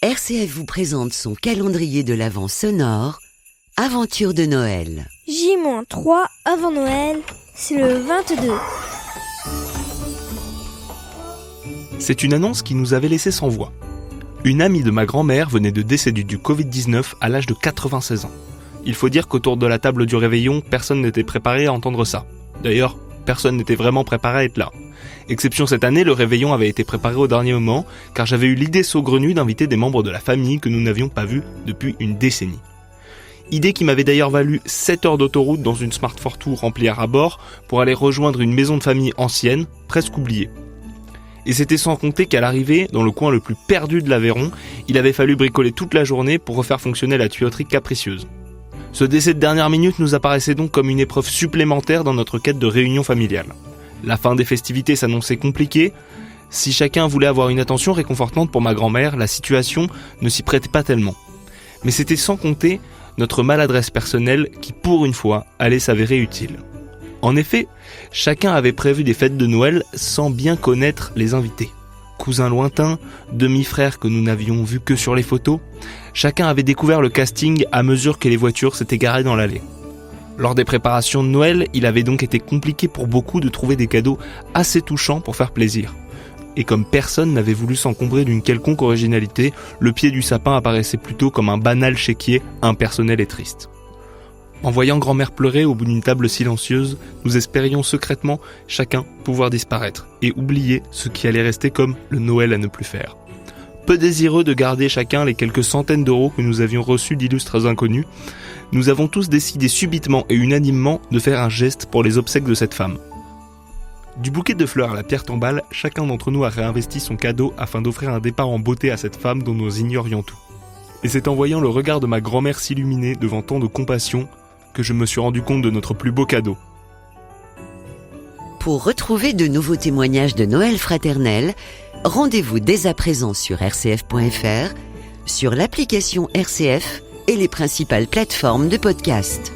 RCF vous présente son calendrier de l'Avent sonore, Aventure de Noël. J-3 avant Noël, c'est le 22. C'est une annonce qui nous avait laissé sans voix. Une amie de ma grand-mère venait de décéder du Covid-19 à l'âge de 96 ans. Il faut dire qu'autour de la table du réveillon, personne n'était préparé à entendre ça. D'ailleurs, personne n'était vraiment préparé à être là. Exception cette année, le réveillon avait été préparé au dernier moment, car j'avais eu l'idée saugrenue d'inviter des membres de la famille que nous n'avions pas vus depuis une décennie. Idée qui m'avait d'ailleurs valu 7 heures d'autoroute dans une Smart Fortwo remplie à ras-bord pour aller rejoindre une maison de famille ancienne, presque oubliée. Et c'était sans compter qu'à l'arrivée, dans le coin le plus perdu de l'Aveyron, il avait fallu bricoler toute la journée pour refaire fonctionner la tuyauterie capricieuse. Ce décès de dernière minute nous apparaissait donc comme une épreuve supplémentaire dans notre quête de réunion familiale. La fin des festivités s'annonçait compliquée. Si chacun voulait avoir une attention réconfortante pour ma grand-mère, la situation ne s'y prêtait pas tellement. Mais c'était sans compter notre maladresse personnelle qui, pour une fois, allait s'avérer utile. En effet, chacun avait prévu des fêtes de Noël sans bien connaître les invités. Cousins lointains, demi-frères que nous n'avions vus que sur les photos, chacun avait découvert le casting à mesure que les voitures s'étaient garées dans l'allée. Lors des préparations de Noël, il avait donc été compliqué pour beaucoup de trouver des cadeaux assez touchants pour faire plaisir. Et comme personne n'avait voulu s'encombrer d'une quelconque originalité, le pied du sapin apparaissait plutôt comme un banal chéquier impersonnel et triste. En voyant grand-mère pleurer au bout d'une table silencieuse, nous espérions secrètement chacun pouvoir disparaître et oublier ce qui allait rester comme le Noël à ne plus faire. Peu désireux de garder chacun les quelques centaines d'euros que nous avions reçus d'illustres inconnus, nous avons tous décidé subitement et unanimement de faire un geste pour les obsèques de cette femme. Du bouquet de fleurs à la pierre tombale, chacun d'entre nous a réinvesti son cadeau afin d'offrir un départ en beauté à cette femme dont nous ignorions tout. Et c'est en voyant le regard de ma grand-mère s'illuminer devant tant de compassion que je me suis rendu compte de notre plus beau cadeau. Pour retrouver de nouveaux témoignages de Noël fraternel, rendez-vous dès à présent sur rcf.fr, sur l'application RCF et les principales plateformes de podcast.